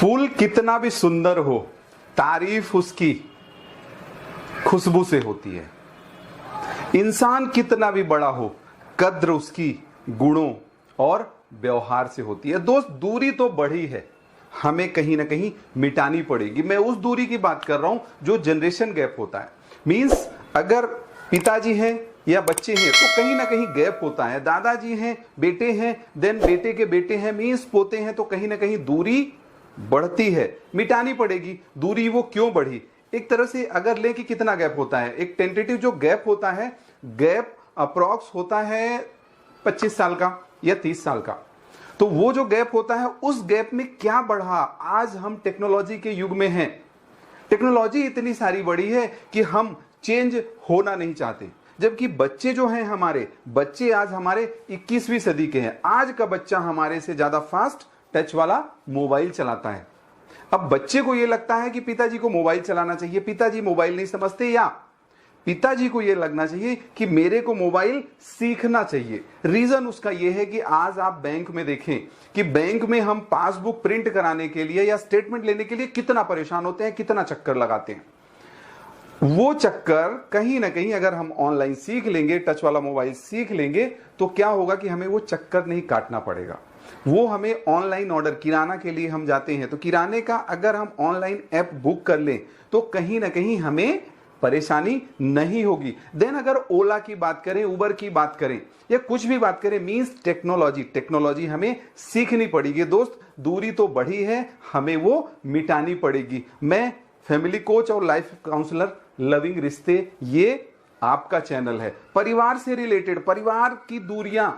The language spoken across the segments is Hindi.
फूल कितना भी सुंदर हो, तारीफ उसकी खुशबू से होती है। इंसान कितना भी बड़ा हो, कद्र उसकी गुणों और व्यवहार से होती है। दोस्त, दूरी तो बढ़ी है, हमें कहीं ना कहीं मिटानी पड़ेगी। मैं उस दूरी की बात कर रहा हूं जो जनरेशन गैप होता है। मींस अगर पिताजी हैं या बच्चे हैं तो कहीं ना कहीं गैप होता है। दादाजी हैं, बेटे हैं, देन बेटे के बेटे हैं, मींस पोते हैं, तो कहीं ना कहीं दूरी बढ़ती है, मिटानी पड़ेगी। दूरी वो क्यों बढ़ी? एक तरह से अगर लें कि कितना गैप होता है, एक टेंटेटिव जो गैप होता है, गैप अप्रॉक्स होता है 25 साल का या 30 साल का। तो वो जो गैप होता है, उस गैप में क्या बढ़ा? आज हम टेक्नोलॉजी के युग में हैं। टेक्नोलॉजी इतनी सारी बढ़ी है कि हम चेंज होना नहीं चाहते। जबकि बच्चे जो हैं, हमारे बच्चे आज हमारे 21वीं सदी के हैं। आज का बच्चा हमारे से ज्यादा फास्ट टच वाला मोबाइल चलाता है। अब बच्चे को यह लगता है कि पिताजी को मोबाइल चलाना चाहिए, पिताजी मोबाइल नहीं समझते, या पिताजी को यह लगना चाहिए कि मेरे को मोबाइल सीखना चाहिए। रीजन उसका यह है कि आज आप बैंक में देखें कि बैंक में हम पासबुक प्रिंट कराने के लिए या स्टेटमेंट लेने के लिए कितना परेशान होते हैं, कितना चक्कर लगाते हैं। वो चक्कर कहीं ना कहीं अगर हम ऑनलाइन सीख लेंगे, टच वाला मोबाइल सीख लेंगे, तो क्या होगा कि हमें वो चक्कर नहीं काटना पड़ेगा। वो हमें ऑनलाइन ऑर्डर, किराना के लिए हम जाते हैं तो किराने का अगर हम ऑनलाइन ऐप बुक कर लें तो कहीं ना कहीं हमें परेशानी नहीं होगी। देन अगर ओला की बात करें, उबर की बात करें या कुछ भी बात करें, मींस टेक्नोलॉजी हमें सीखनी पड़ेगी। दोस्त, दूरी तो बढ़ी है, हमें वो मिटानी पड़ेगी। मैं फैमिली कोच और लाइफ काउंसलर लविंग रिश्ते, ये आपका चैनल है। परिवार से रिलेटेड, परिवार की दूरियां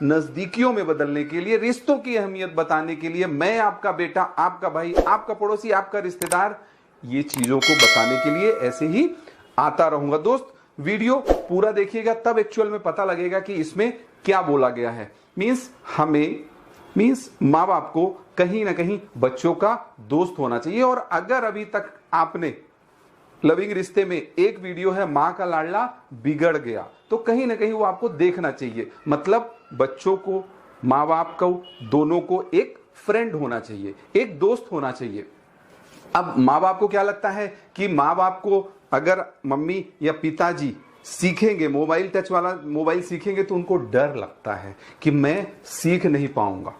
नजदीकियों में बदलने के लिए, रिश्तों की अहमियत बताने के लिए मैं आपका बेटा, आपका भाई, आपका पड़ोसी, आपका रिश्तेदार, ये चीजों को बताने के लिए ऐसे ही आता रहूंगा। दोस्त, वीडियो पूरा देखिएगा, तब एक्चुअल में पता लगेगा कि इसमें क्या बोला गया है। मींस माँ बाप को कहीं ना कहीं बच्चों का दोस्त होना चाहिए। और अगर अभी तक आपने लविंग रिश्ते में एक वीडियो है मां का लाडला बिगड़ गया, तो कहीं ना कहीं वो आपको देखना चाहिए। मतलब बच्चों को, माँ बाप को, दोनों को एक फ्रेंड होना चाहिए, एक दोस्त होना चाहिए। अब माँ बाप को क्या लगता है कि माँ बाप को अगर मम्मी या पिताजी सीखेंगे मोबाइल, टच वाला मोबाइल सीखेंगे, तो उनको डर लगता है कि मैं सीख नहीं पाऊंगा।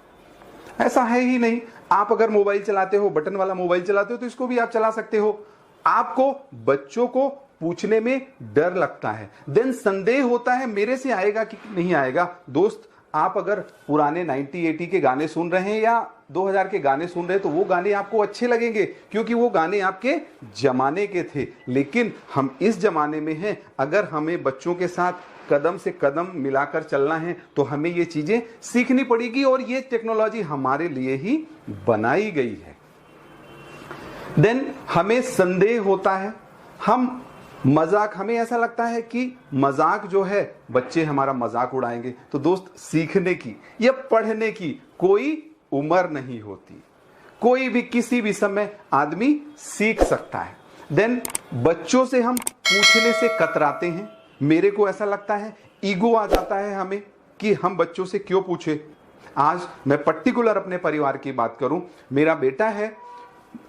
ऐसा है ही नहीं। आप अगर मोबाइल चलाते हो, बटन वाला मोबाइल चलाते हो, तो इसको भी आप चला सकते हो। आपको बच्चों को पूछने में डर लगता है, देन संदेह होता है मेरे से आएगा कि नहीं आएगा। दोस्त, आप अगर पुराने 90-80 के गाने सुन रहे हैं या 2000 के गाने सुन रहे हैं तो वो गाने आपको अच्छे लगेंगे, क्योंकि वो गाने आपके जमाने के थे। लेकिन हम इस जमाने में हैं। अगर हमें बच्चों के साथ कदम से कदम मिलाकर चलना है तो हमें ये चीजें सीखनी पड़ेगी, और ये टेक्नोलॉजी हमारे लिए ही बनाई गई है। देन हमें संदेह होता है, हमें ऐसा लगता है कि मजाक जो है, बच्चे हमारा मजाक उड़ाएंगे। तो दोस्त, सीखने की या पढ़ने की कोई उम्र नहीं होती। कोई भी किसी भी समय आदमी सीख सकता है। देन बच्चों से हम पूछने से कतराते हैं। मेरे को ऐसा लगता है, ईगो आ जाता है हमें कि हम बच्चों से क्यों पूछे। आज मैं पर्टिकुलर अपने परिवार की बात करूं, मेरा बेटा है,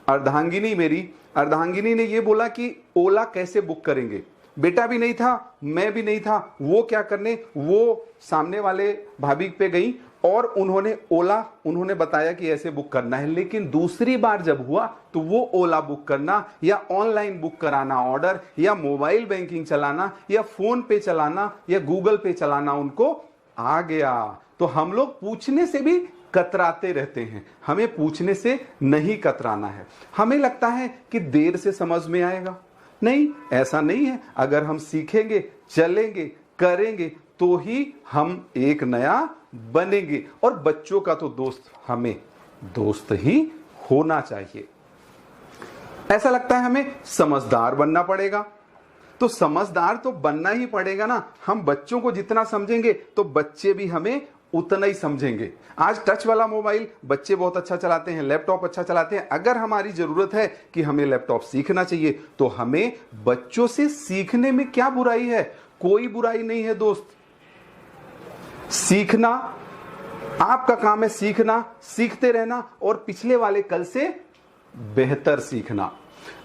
अर्धांगिनी ने ये बोला कि ओला कैसे बुक करेंगे। बेटा भी नहीं था, मैं भी नहीं था। वो क्या करने, वो सामने वाले भाभी पे गई और उन्होंने बताया कि ऐसे बुक करना है। लेकिन दूसरी बार जब हुआ तो वो ओला बुक करना या ऑनलाइन बुक कराना ऑर्डर, या मोबाइल बैंकिंग चलाना, या फोन पे चलाना, या गूगल पे चलाना उनको आ गया। तो हम लोग पूछने से भी कतराते रहते हैं। हमें पूछने से नहीं कतराना है। हमें लगता है कि देर से समझ में आएगा। नहीं, ऐसा नहीं है। अगर हम सीखेंगे, चलेंगे, करेंगे तो ही हम एक नया बनेंगे। और बच्चों का तो दोस्त हमें दोस्त ही होना चाहिए। ऐसा लगता है हमें समझदार बनना पड़ेगा, तो समझदार तो बनना ही पड़ेगा ना। हम बच्चों को जितना समझेंगे तो बच्चे भी हमें उतना ही समझेंगे। आज टच वाला मोबाइल बच्चे बहुत अच्छा चलाते हैं, लैपटॉप अच्छा चलाते हैं। अगर हमारी जरूरत है कि हमें लैपटॉप सीखना चाहिए तो हमें बच्चों से सीखने में क्या बुराई है? कोई बुराई नहीं है दोस्त। सीखना आपका काम है, सीखना, सीखते रहना और पिछले वाले कल से बेहतर सीखना।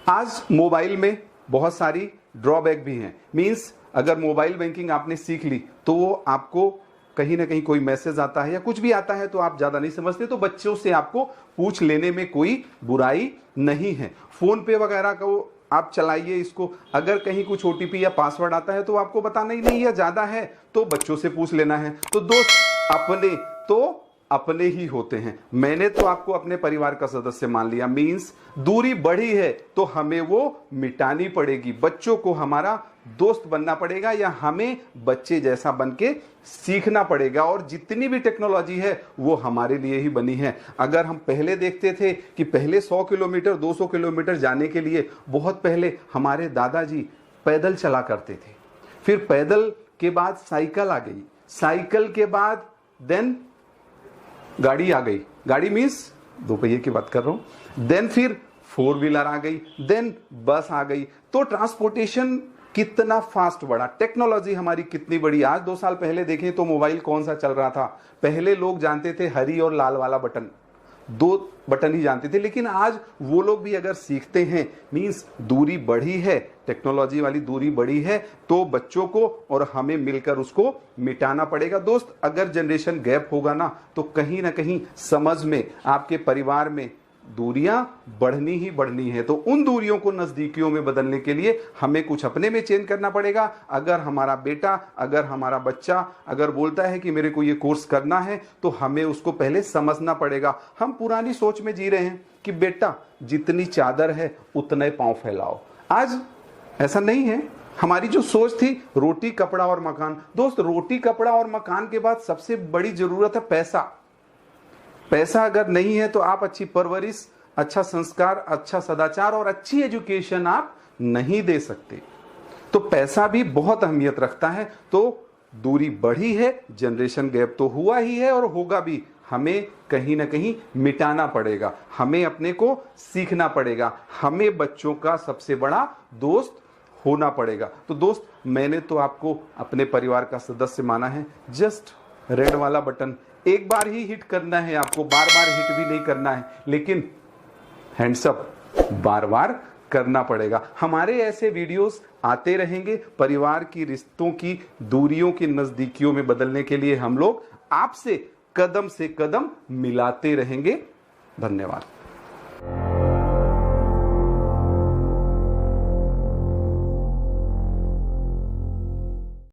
आज मोबाइल में बहुत सारी ड्रॉबैक भी हैं। मींस अगर मोबाइल बैंकिंग आपने सीख ली तो वो आपको कहीं ना कहीं कोई मैसेज आता है या कुछ भी आता है तो आप ज्यादा नहीं समझते, तो बच्चों से आपको पूछ लेने में कोई बुराई नहीं है। फोन पे वगैरह को आप चलाइए इसको, अगर कहीं कुछ ओटीपी या पासवर्ड आता है तो आपको बताना ही नहीं है, ज्यादा है तो बच्चों से पूछ लेना है। तो दोस्त अपने ही होते हैं। मैंने तो आपको अपने परिवार का सदस्य मान लिया, मींस दूरी बढ़ी है तो हमें वो मिटानी पड़ेगी। बच्चों को हमारा दोस्त बनना पड़ेगा या हमें बच्चे जैसा बन के सीखना पड़ेगा। और जितनी भी टेक्नोलॉजी है वो हमारे लिए ही बनी है। अगर हम पहले देखते थे कि पहले 100 किलोमीटर 200 किलोमीटर जाने के लिए बहुत पहले हमारे दादाजी पैदल चला करते थे, फिर पैदल के बाद साइकिल आ गई, साइकिल के बाद देन गाड़ी आ गई, गाड़ी मीन्स 2 पहिए की बात कर रहा हूं, देन फिर 4 व्हीलर आ गई, देन बस आ गई। तो ट्रांसपोर्टेशन कितना फास्ट बढ़ा, टेक्नोलॉजी हमारी कितनी बड़ी। आज 2 साल पहले देखें तो मोबाइल कौन सा चल रहा था, पहले लोग जानते थे हरी और लाल वाला बटन, 2 बटन ही जानते थे। लेकिन आज वो लोग भी अगर सीखते हैं, मींस दूरी बढ़ी है, टेक्नोलॉजी वाली दूरी बढ़ी है, तो बच्चों को और हमें मिलकर उसको मिटाना पड़ेगा। दोस्त अगर जनरेशन गैप होगा ना तो कहीं ना कहीं समझ में, आपके परिवार में दूरियां बढ़नी ही बढ़नी है। तो उन दूरियों को नजदीकियों में बदलने के लिए हमें कुछ अपने में चेंज करना पड़ेगा। अगर हमारा बेटा, अगर हमारा बच्चा अगर बोलता है कि मेरे को ये कोर्स करना है तो हमें उसको पहले समझना पड़ेगा। हम पुरानी सोच में जी रहे हैं कि बेटा जितनी चादर है उतने पांव फैलाओ। आज ऐसा नहीं है। हमारी जो सोच थी रोटी कपड़ा और मकान। दोस्त रोटी कपड़ा और मकान के बाद सबसे बड़ी जरूरत है पैसा। पैसा अगर नहीं है तो आप अच्छी परवरिश, अच्छा संस्कार, अच्छा सदाचार और अच्छी एजुकेशन आप नहीं दे सकते। तो पैसा भी बहुत अहमियत रखता है। तो दूरी बढ़ी है, जनरेशन गैप तो हुआ ही है और होगा भी। हमें कहीं ना कहीं मिटाना पड़ेगा, हमें अपने को सीखना पड़ेगा, हमें बच्चों का सबसे बड़ा दोस्त होना पड़ेगा। तो दोस्त मैंने तो आपको अपने परिवार का सदस्य माना है। जस्ट रेड वाला बटन एक बार ही हिट करना है, आपको बार बार हिट भी नहीं करना है, लेकिन हैंड्स अप बार बार करना पड़ेगा। हमारे ऐसे वीडियोस आते रहेंगे परिवार की रिश्तों की दूरियों की नजदीकियों में बदलने के लिए। हम लोग आपसे कदम से कदम मिलाते रहेंगे। धन्यवाद।